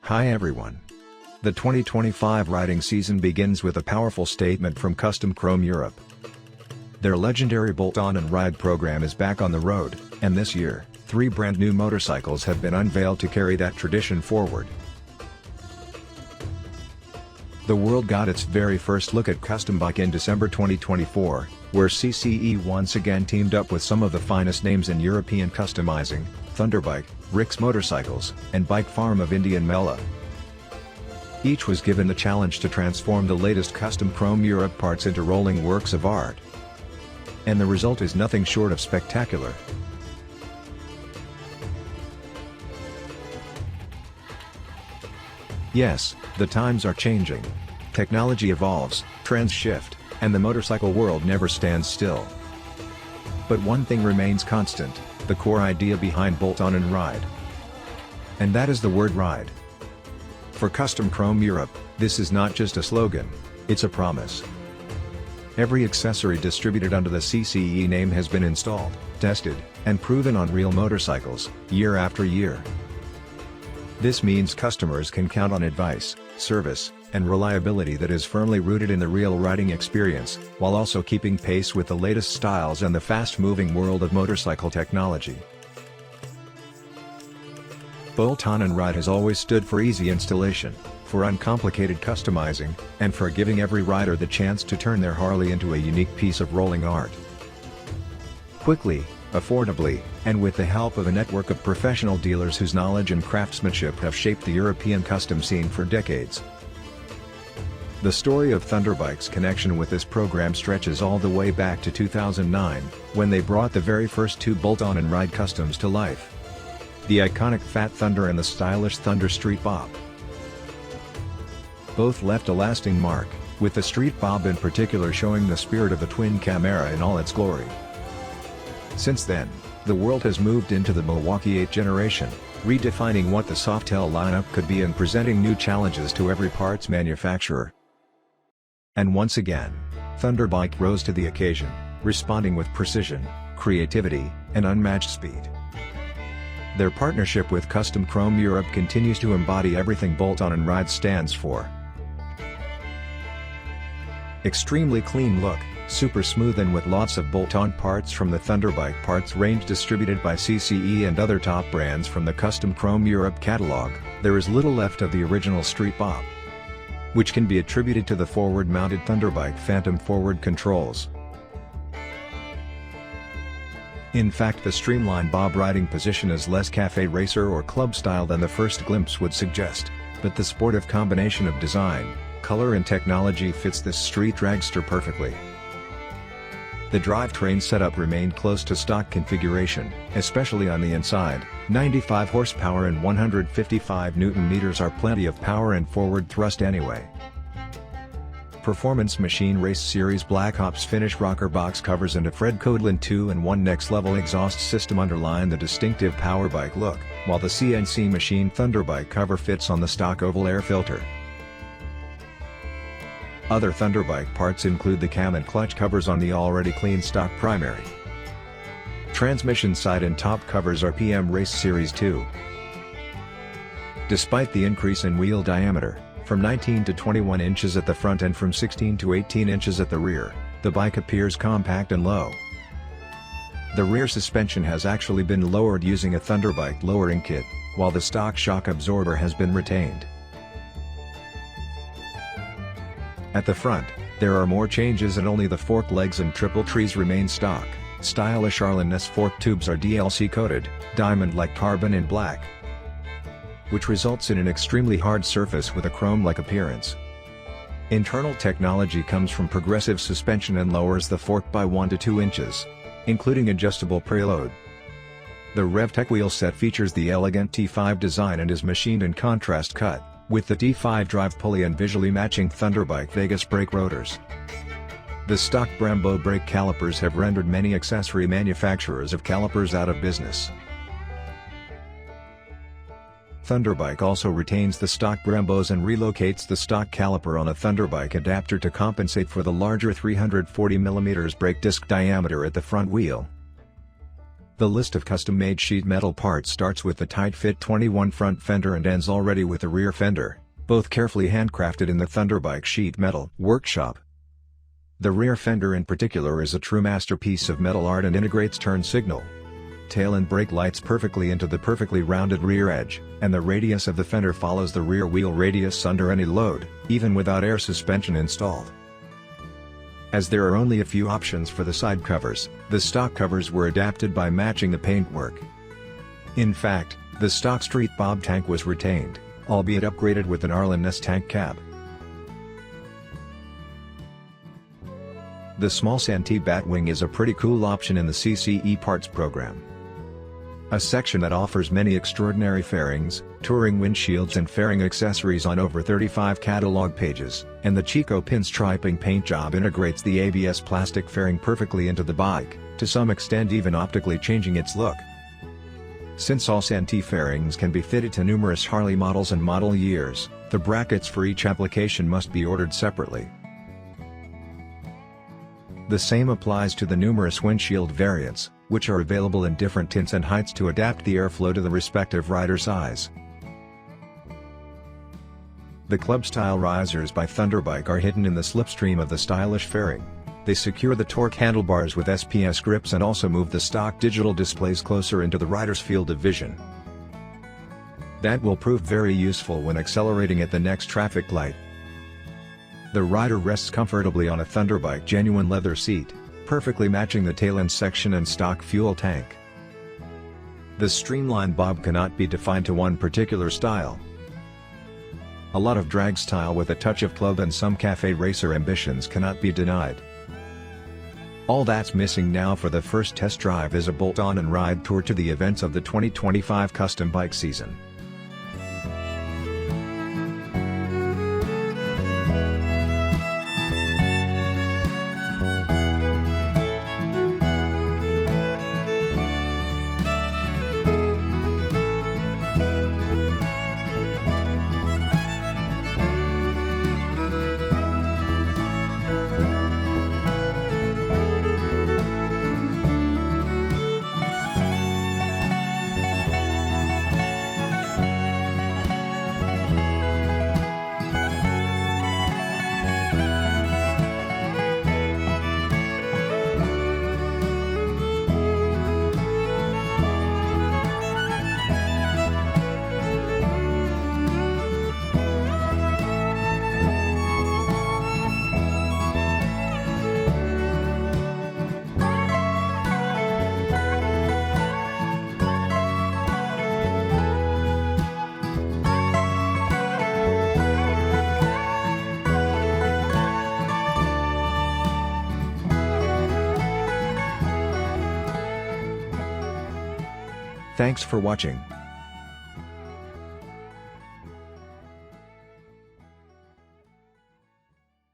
Hi everyone. The 2025 riding season begins with a powerful statement from Custom Chrome Europe. Their legendary bolt-on and ride program is back on the road, and this year, 3 brand new motorcycles have been unveiled to carry that tradition forward. The world got its very first look at Custom Bike in December 2024, where CCE once again teamed up with some of the finest names in European customizing, Thunderbike, Rick's Motorcycles, and Bike Farm of Indian Mela. Each was given the challenge to transform the latest Custom Chrome Europe parts into rolling works of art. And the result is nothing short of spectacular. Yes, the times are changing. Technology evolves, trends shift, and the motorcycle world never stands still. But one thing remains constant, the core idea behind bolt-on and ride. And that is the word ride. For Custom Chrome Europe, this is not just a slogan, it's a promise. Every accessory distributed under the CCE name has been installed, tested, and proven on real motorcycles, year after year. This means customers can count on advice, service, and reliability that is firmly rooted in the real riding experience, while also keeping pace with the latest styles and the fast-moving world of motorcycle technology. Bolt-on and ride has always stood for easy installation, for uncomplicated customizing, and for giving every rider the chance to turn their Harley into a unique piece of rolling art. Quickly, affordably, and with the help of a network of professional dealers whose knowledge and craftsmanship have shaped the European custom scene for decades. The story of Thunderbike's connection with this program stretches all the way back to 2009, when they brought the very first 2 bolt-on and ride customs to life. The iconic Fat Thunder and the stylish Thunder Street Bob. Both left a lasting mark, with the Street Bob in particular showing the spirit of the twin Camera in all its glory. Since then, the world has moved into the Milwaukee-Eight generation, redefining what the Softail lineup could be and presenting new challenges to every parts manufacturer. And once again, Thunderbike rose to the occasion, responding with precision, creativity, and unmatched speed. Their partnership with Custom Chrome Europe continues to embody everything bolt-on and ride stands for. Extremely clean look, super smooth and with lots of bolt-on parts from the Thunderbike parts range distributed by CCE and other top brands from the Custom Chrome Europe catalog, there is little left of the original Street Bob, which can be attributed to the forward-mounted Thunderbike Phantom forward controls. In fact, the streamlined bob riding position is less cafe racer or club style than the first glimpse would suggest, but the sportive combination of design, color and technology fits this street dragster perfectly. The drivetrain setup remained close to stock configuration, especially on the inside. 95 horsepower and 155 Nm are plenty of power and forward thrust anyway. Performance Machine Race Series Black Ops finish rocker box covers and a Fred Codeland 2-in-1 next level exhaust system underline the distinctive power bike look, while the CNC Machine Thunderbike cover fits on the stock oval air filter. Other Thunderbike parts include the cam and clutch covers on the already clean stock primary. Transmission side and top covers are PM Race Series 2. Despite the increase in wheel diameter, from 19 to 21 inches at the front and from 16 to 18 inches at the rear, the bike appears compact and low. The rear suspension has actually been lowered using a Thunderbike lowering kit, while the stock shock absorber has been retained. At the front, there are more changes and only the fork legs and triple trees remain stock. Stylish Arlen-ness fork tubes are DLC coated, diamond-like carbon in black, which results in an extremely hard surface with a chrome-like appearance. Internal technology comes from progressive suspension and lowers the fork by 1 to 2 inches, including adjustable preload. The RevTech wheel set features the elegant T5 design and is machined in contrast cut, with the T5 drive pulley and visually matching Thunderbike Vegas brake rotors. The stock Brembo brake calipers have rendered many accessory manufacturers of calipers out of business. Thunderbike also retains the stock Brembos and relocates the stock caliper on a Thunderbike adapter to compensate for the larger 340mm brake disc diameter at the front wheel. The list of custom-made sheet metal parts starts with the tight-fit 21 front fender and ends already with the rear fender, both carefully handcrafted in the Thunderbike sheet metal workshop. The rear fender in particular is a true masterpiece of metal art and integrates turn signal, tail and brake lights perfectly into the perfectly rounded rear edge, and the radius of the fender follows the rear wheel radius under any load, even without air suspension installed. As there are only a few options for the side covers, the stock covers were adapted by matching the paintwork. In fact, the stock street bob tank was retained, albeit upgraded with an Arlen S tank cab. The small Santee Batwing is a pretty cool option in the CCE parts program. A section that offers many extraordinary fairings, touring windshields and fairing accessories on over 35 catalog pages, and the Chico pinstriping paint job integrates the ABS plastic fairing perfectly into the bike, to some extent even optically changing its look. Since all Santee fairings can be fitted to numerous Harley models and model years, the brackets for each application must be ordered separately. The same applies to the numerous windshield variants, which are available in different tints and heights to adapt the airflow to the respective rider size. The club-style risers by Thunderbike are hidden in the slipstream of the stylish fairing. They secure the torque handlebars with SPS grips and also move the stock digital displays closer into the rider's field of vision. That will prove very useful when accelerating at the next traffic light. The rider rests comfortably on a Thunderbike genuine leather seat, perfectly matching the tail end section and stock fuel tank. The streamline bob cannot be defined to one particular style. A lot of drag style with a touch of club and some cafe racer ambitions cannot be denied. All that's missing now for the first test drive is a bolt-on and ride tour to the events of the 2025 custom bike season. Thanks for watching.